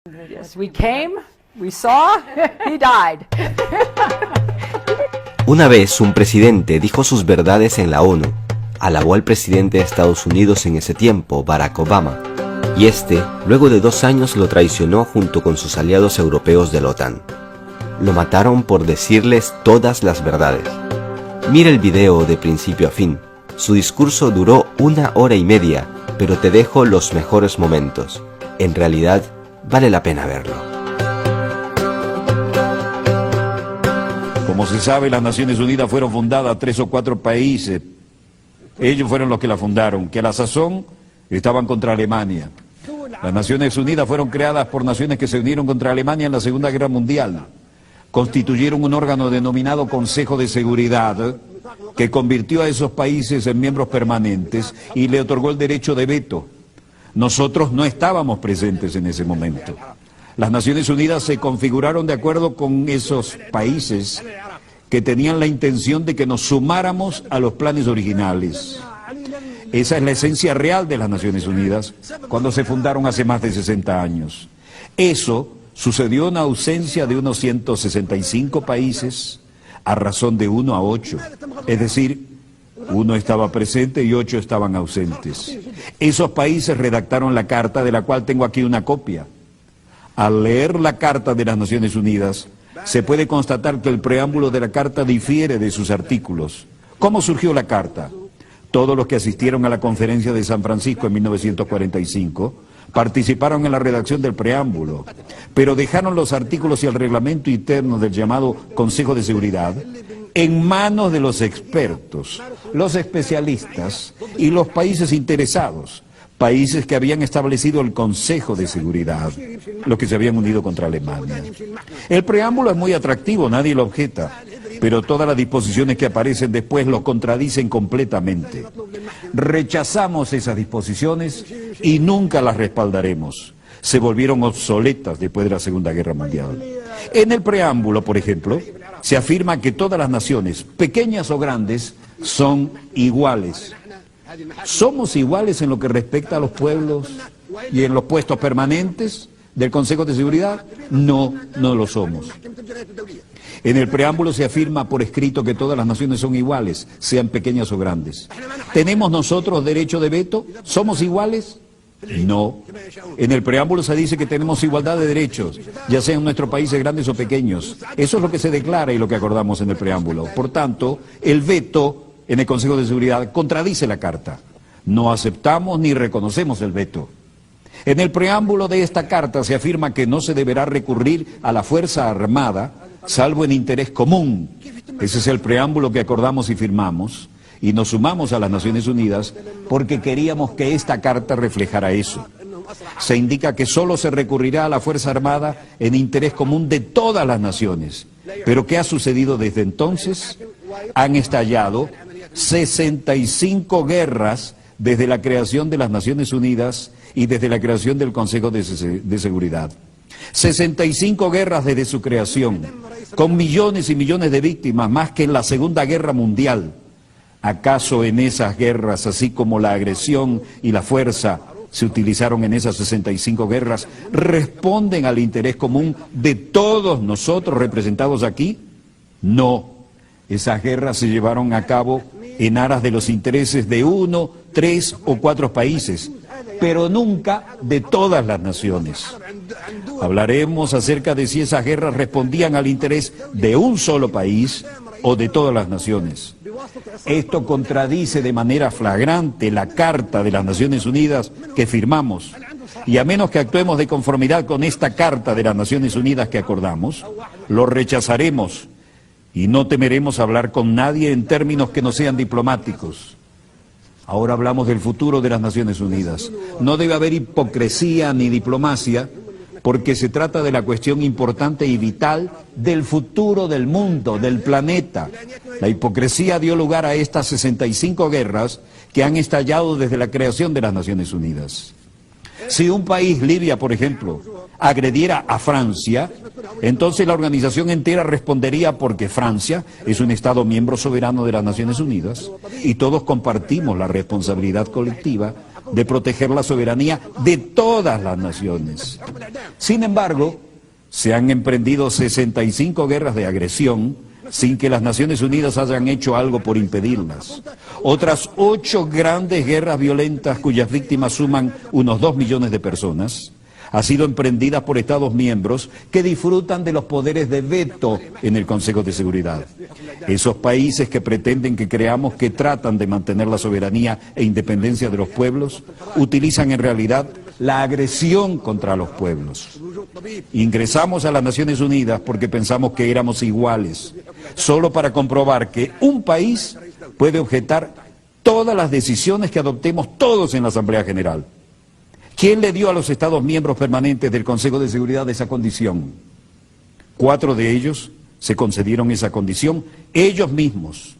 Yes, we came, we saw, he died. Una vez un presidente dijo sus verdades en la ONU, alabó al presidente de Estados Unidos en ese tiempo, Barack Obama, y este, luego de 2 años, lo traicionó junto con sus aliados europeos de la OTAN. Lo mataron por decirles todas las verdades. Mira el video de principio a fin. Su discurso duró 1 hora y media, pero te dejo los mejores momentos. En realidad, vale la pena verlo. Como se sabe, las Naciones Unidas fueron fundadas 3 o 4 países. Ellos fueron los que la fundaron, que a la sazón estaban contra Alemania. Las Naciones Unidas fueron creadas por naciones que se unieron contra Alemania en la Segunda Guerra Mundial. Constituyeron un órgano denominado Consejo de Seguridad, que convirtió a esos países en miembros permanentes y le otorgó el derecho de veto. Nosotros no estábamos presentes en ese momento. Las Naciones Unidas se configuraron de acuerdo con esos países que tenían la intención de que nos sumáramos a los planes originales. Esa es la esencia real de las Naciones Unidas cuando se fundaron hace más de 60 años. Eso sucedió en ausencia de unos 165 países a razón de 1 a 8, es decir, 1 estaba presente y 8 estaban ausentes. Esos países redactaron la carta, de la cual tengo aquí una copia. Al leer la Carta de las Naciones Unidas, se puede constatar que el preámbulo de la Carta difiere de sus artículos. ¿Cómo surgió la Carta? Todos los que asistieron a la Conferencia de San Francisco en 1945 participaron en la redacción del preámbulo, pero dejaron los artículos y el reglamento interno del llamado Consejo de Seguridad en manos de los expertos, los especialistas y los países interesados, países que habían establecido el Consejo de Seguridad, los que se habían unido contra Alemania. El preámbulo es muy atractivo, nadie lo objeta, pero todas las disposiciones que aparecen después lo contradicen completamente. Rechazamos esas disposiciones y nunca las respaldaremos. Se volvieron obsoletas después de la Segunda Guerra Mundial. En el preámbulo, por ejemplo, se afirma que todas las naciones, pequeñas o grandes, son iguales. ¿Somos iguales en lo que respecta a los pueblos y en los puestos permanentes del Consejo de Seguridad? No, no lo somos. En el preámbulo se afirma por escrito que todas las naciones son iguales, sean pequeñas o grandes. ¿Tenemos nosotros derecho de veto? ¿Somos iguales? No. En el preámbulo se dice que tenemos igualdad de derechos, ya sean nuestros países grandes o pequeños. Eso es lo que se declara y lo que acordamos en el preámbulo. Por tanto, el veto en el Consejo de Seguridad contradice la Carta. No aceptamos ni reconocemos el veto. En el preámbulo de esta Carta se afirma que no se deberá recurrir a la Fuerza Armada, salvo en interés común. Ese es el preámbulo que acordamos y firmamos, y nos sumamos a las Naciones Unidas porque queríamos que esta Carta reflejara eso. Se indica que solo se recurrirá a la Fuerza Armada en interés común de todas las naciones. Pero ¿qué ha sucedido desde entonces? Han estallado 65 guerras desde la creación de las Naciones Unidas y desde la creación del Consejo de Seguridad. 65 guerras desde su creación, con millones y millones de víctimas, más que en la Segunda Guerra Mundial. ¿Acaso en esas guerras, así como la agresión y la fuerza se utilizaron en esas 65 guerras, responden al interés común de todos nosotros representados aquí? No. Esas guerras se llevaron a cabo en aras de los intereses de 1, 3 o 4 países, pero nunca de todas las naciones. Hablaremos acerca de si esas guerras respondían al interés de un solo país o de todas las naciones. Esto contradice de manera flagrante la Carta de las Naciones Unidas que firmamos, y a menos que actuemos de conformidad con esta Carta de las Naciones Unidas que acordamos, lo rechazaremos y no temeremos hablar con nadie en términos que no sean diplomáticos. Ahora hablamos del futuro de las Naciones Unidas. No debe haber hipocresía ni diplomacia, porque se trata de la cuestión importante y vital del futuro del mundo, del planeta. La hipocresía dio lugar a estas 65 guerras que han estallado desde la creación de las Naciones Unidas. Si un país, Libia por ejemplo, agrediera a Francia, entonces la organización entera respondería porque Francia es un Estado miembro soberano de las Naciones Unidas y todos compartimos la responsabilidad colectiva de proteger la soberanía de todas las naciones. Sin embargo, se han emprendido 65 guerras de agresión sin que las Naciones Unidas hayan hecho algo por impedirlas. Otras 8 grandes guerras violentas cuyas víctimas suman unos 2 millones de personas han sido emprendidas por Estados miembros que disfrutan de los poderes de veto en el Consejo de Seguridad. Esos países que pretenden que creamos que tratan de mantener la soberanía e independencia de los pueblos, utilizan en realidad la agresión contra los pueblos. Ingresamos a las Naciones Unidas porque pensamos que éramos iguales, solo para comprobar que un país puede objetar todas las decisiones que adoptemos todos en la Asamblea General. ¿Quién le dio a los Estados miembros permanentes del Consejo de Seguridad esa condición? 4 de ellos se concedieron esa condición ellos mismos.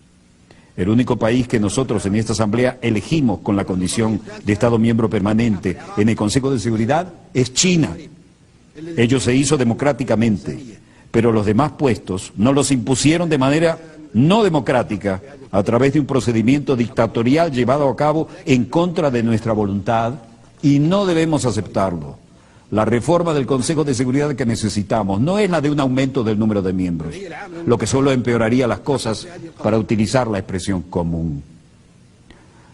El único país que nosotros en esta Asamblea elegimos con la condición de Estado miembro permanente en el Consejo de Seguridad es China. Ello se hizo democráticamente, pero los demás puestos nos los impusieron de manera no democrática a través de un procedimiento dictatorial llevado a cabo en contra de nuestra voluntad. Y no debemos aceptarlo. La reforma del Consejo de Seguridad que necesitamos no es la de un aumento del número de miembros, lo que solo empeoraría las cosas, para utilizar la expresión común.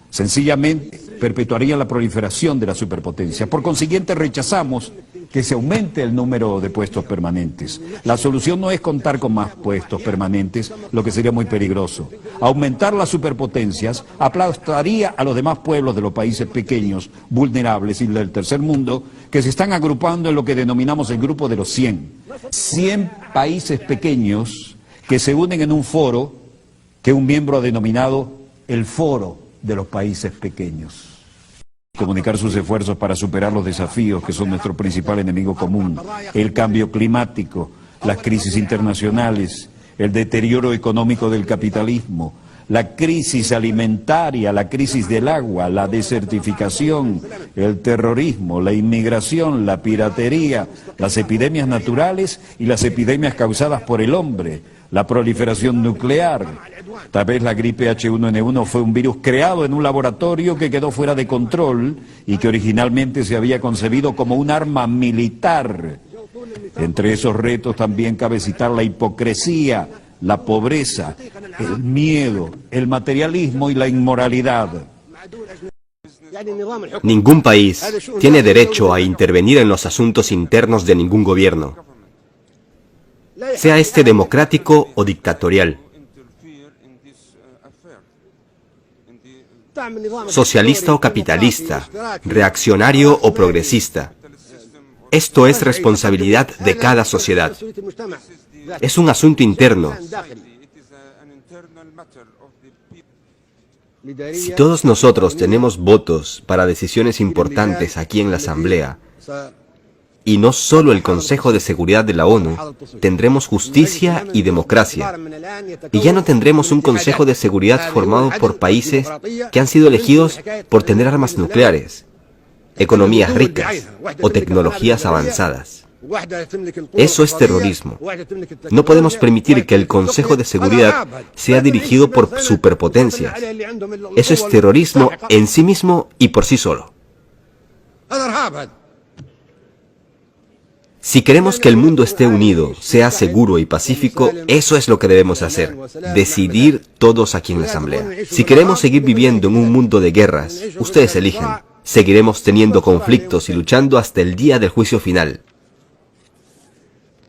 Sencillamente perpetuaría la proliferación de la superpotencia. Por consiguiente, rechazamos que se aumente el número de puestos permanentes. La solución no es contar con más puestos permanentes, lo que sería muy peligroso. Aumentar las superpotencias aplastaría a los demás pueblos de los países pequeños, vulnerables y del tercer mundo, que se están agrupando en lo que denominamos el grupo de los 100. 100 países pequeños que se unen en un foro que un miembro ha denominado el Foro de los Países Pequeños. Comunicar sus esfuerzos para superar los desafíos que son nuestro principal enemigo común, el cambio climático, las crisis internacionales, el deterioro económico del capitalismo, la crisis alimentaria, la crisis del agua, la desertificación, el terrorismo, la inmigración, la piratería, las epidemias naturales y las epidemias causadas por el hombre, la proliferación nuclear. Tal vez la gripe H1N1 fue un virus creado en un laboratorio que quedó fuera de control y que originalmente se había concebido como un arma militar. Entre esos retos también cabe citar la hipocresía, la pobreza, el miedo, el materialismo y la inmoralidad. Ningún país tiene derecho a intervenir en los asuntos internos de ningún gobierno, sea este democrático o dictatorial, socialista o capitalista, reaccionario o progresista. Esto es responsabilidad de cada sociedad. Es un asunto interno. Si todos nosotros tenemos votos para decisiones importantes aquí en la Asamblea, y no solo el Consejo de Seguridad de la ONU, tendremos justicia y democracia. Y ya no tendremos un Consejo de Seguridad formado por países que han sido elegidos por tener armas nucleares, economías ricas o tecnologías avanzadas. Eso es terrorismo. No podemos permitir que el Consejo de Seguridad sea dirigido por superpotencias. Eso es terrorismo en sí mismo y por sí solo. Si queremos que el mundo esté unido, sea seguro y pacífico, eso es lo que debemos hacer. Decidir todos aquí en la Asamblea. Si queremos seguir viviendo en un mundo de guerras, ustedes eligen. Seguiremos teniendo conflictos y luchando hasta el día del juicio final.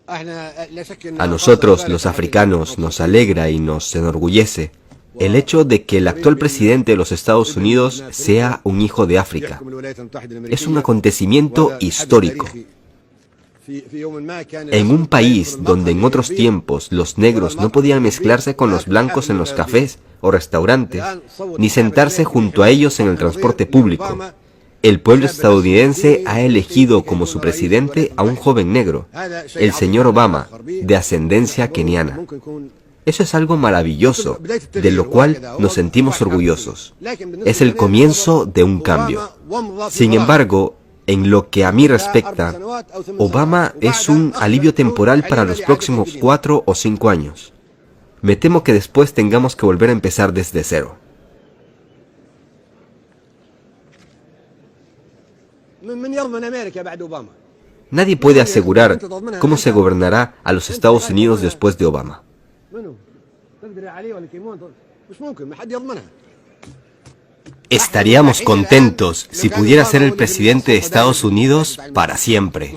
A nosotros, los africanos, nos alegra y nos enorgullece el hecho de que el actual presidente de los Estados Unidos sea un hijo de África. Es un acontecimiento histórico. En un país donde en otros tiempos los negros no podían mezclarse con los blancos en los cafés o restaurantes, ni sentarse junto a ellos en el transporte público, el pueblo estadounidense ha elegido como su presidente a un joven negro, el señor Obama, de ascendencia keniana. Eso es algo maravilloso, de lo cual nos sentimos orgullosos. Es el comienzo de un cambio. Sin embargo, en lo que a mí respecta, Obama es un alivio temporal para los próximos 4 o 5 años. Me temo que después tengamos que volver a empezar desde cero. Nadie puede asegurar cómo se gobernará a los Estados Unidos después de Obama. Estaríamos contentos si pudiera ser el presidente de Estados Unidos para siempre.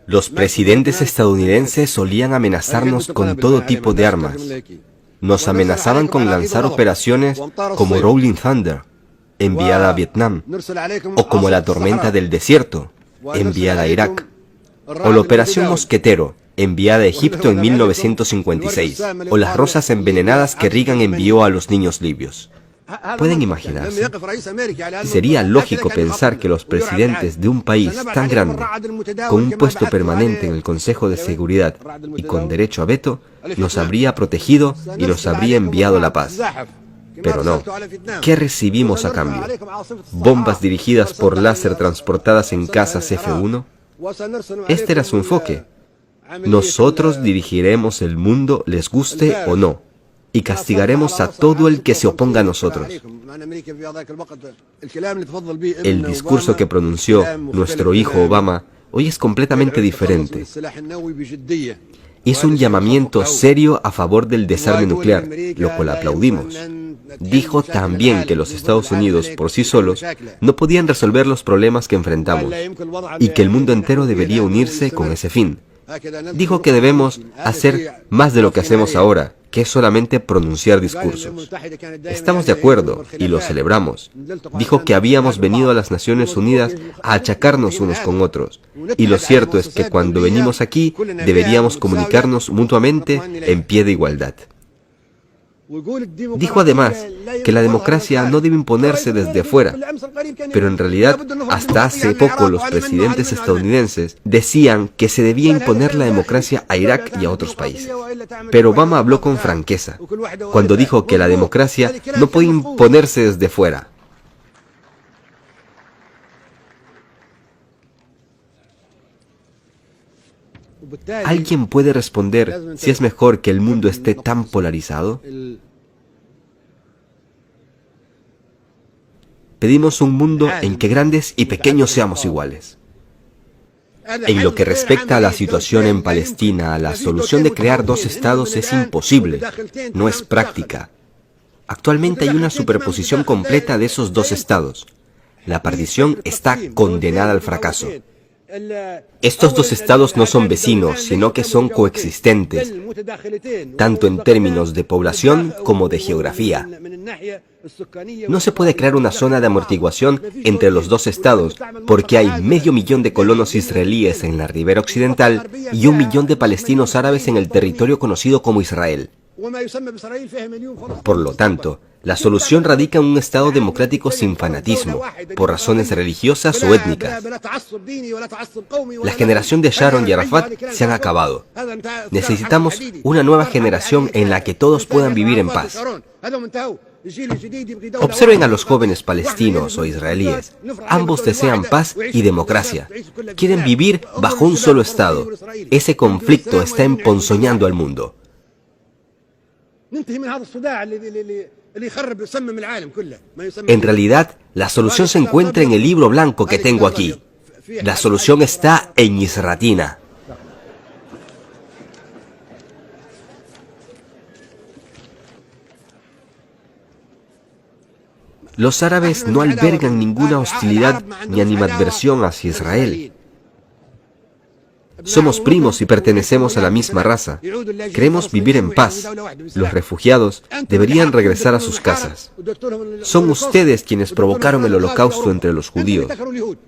Los presidentes estadounidenses solían amenazarnos con todo tipo de armas. Nos amenazaban con lanzar operaciones como Rolling Thunder, enviada a Vietnam, o como la Tormenta del Desierto, enviada a Irak, o la Operación Mosquetero, enviada a Egipto en 1956, o las rosas envenenadas que Reagan envió a los niños libios. ¿Pueden imaginarse? Sería lógico pensar que los presidentes de un país tan grande, con un puesto permanente en el Consejo de Seguridad y con derecho a veto, nos habría protegido y nos habría enviado la paz. Pero no. ¿Qué recibimos a cambio? ¿Bombas dirigidas por láser transportadas en casas F-1? Este era su enfoque. Nosotros dirigiremos el mundo, les guste o no, y castigaremos a todo el que se oponga a nosotros. El discurso que pronunció nuestro hijo Obama hoy es completamente diferente. Hizo un llamamiento serio a favor del desarme nuclear, lo cual aplaudimos. Dijo también que los Estados Unidos por sí solos no podían resolver los problemas que enfrentamos y que el mundo entero debería unirse con ese fin. Dijo que debemos hacer más de lo que hacemos ahora, que es solamente pronunciar discursos. Estamos de acuerdo y lo celebramos. Dijo que habíamos venido a las Naciones Unidas a achacarnos unos con otros. Y lo cierto es que cuando venimos aquí, deberíamos comunicarnos mutuamente en pie de igualdad. Dijo además que la democracia no debe imponerse desde fuera, pero en realidad hasta hace poco los presidentes estadounidenses decían que se debía imponer la democracia a Irak y a otros países. Pero Obama habló con franqueza cuando dijo que la democracia no puede imponerse desde fuera. ¿Alguien puede responder si es mejor que el mundo esté tan polarizado? Pedimos un mundo en que grandes y pequeños seamos iguales. En lo que respecta a la situación en Palestina, la solución de crear dos estados es imposible, no es práctica. Actualmente hay una superposición completa de esos dos estados. La partición está condenada al fracaso. Estos dos estados no son vecinos, sino que son coexistentes, tanto en términos de población como de geografía. No se puede crear una zona de amortiguación entre los dos estados, porque hay 500.000 de colonos israelíes en la ribera occidental y 1 millón de palestinos árabes en el territorio conocido como Israel. Por lo tanto, la solución radica en un Estado democrático sin fanatismo, por razones religiosas o étnicas. La generación de Sharon y Arafat se han acabado. Necesitamos una nueva generación en la que todos puedan vivir en paz. Observen a los jóvenes palestinos o israelíes. Ambos desean paz y democracia. Quieren vivir bajo un solo Estado. Ese conflicto está emponzoñando al mundo. En realidad, la solución se encuentra en el libro blanco que tengo aquí. La solución está en Misratina. Los árabes no albergan ninguna hostilidad ni animadversión hacia Israel. Somos primos y pertenecemos a la misma raza. Queremos vivir en paz. Los refugiados deberían regresar a sus casas. Son ustedes quienes provocaron el holocausto entre los judíos.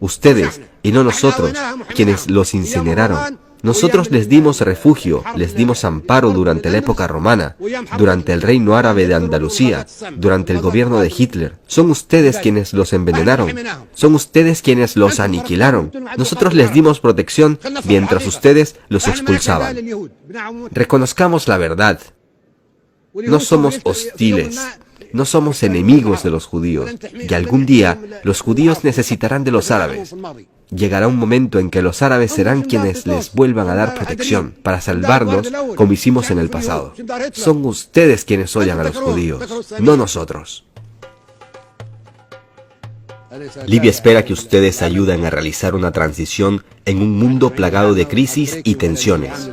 Ustedes, y no nosotros, quienes los incineraron. Nosotros les dimos refugio, les dimos amparo durante la época romana, durante el reino árabe de Andalucía, durante el gobierno de Hitler. Son ustedes quienes los envenenaron. Son ustedes quienes los aniquilaron. Nosotros les dimos protección mientras ustedes los expulsaban. Reconozcamos la verdad. No somos hostiles. No somos enemigos de los judíos, y algún día los judíos necesitarán de los árabes. Llegará un momento en que los árabes serán quienes les vuelvan a dar protección para salvarnos como hicimos en el pasado. Son ustedes quienes odian a los judíos, no nosotros. Libia espera que ustedes ayuden a realizar una transición en un mundo plagado de crisis y tensiones.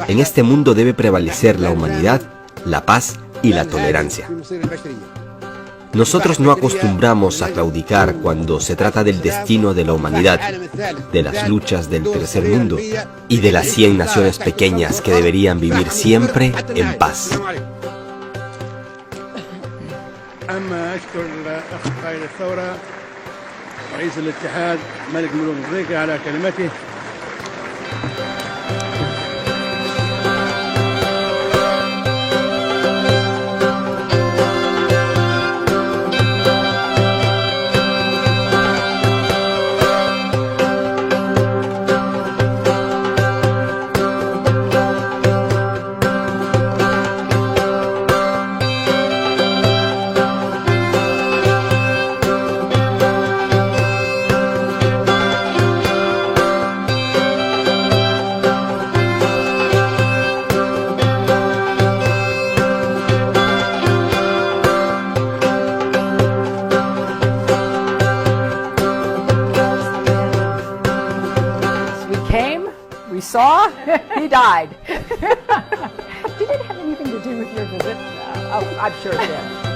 En este mundo debe prevalecer la humanidad, la paz y la tolerancia. Nosotros no acostumbramos a claudicar cuando se trata del destino de la humanidad, de las luchas del tercer mundo y de las 100 naciones pequeñas que deberían vivir siempre en paz. رئيس الاتحاد ملك ملوك افريقيا على كلمته. We saw, he died. Did it have anything to do with your visit? Oh, I'm sure it did.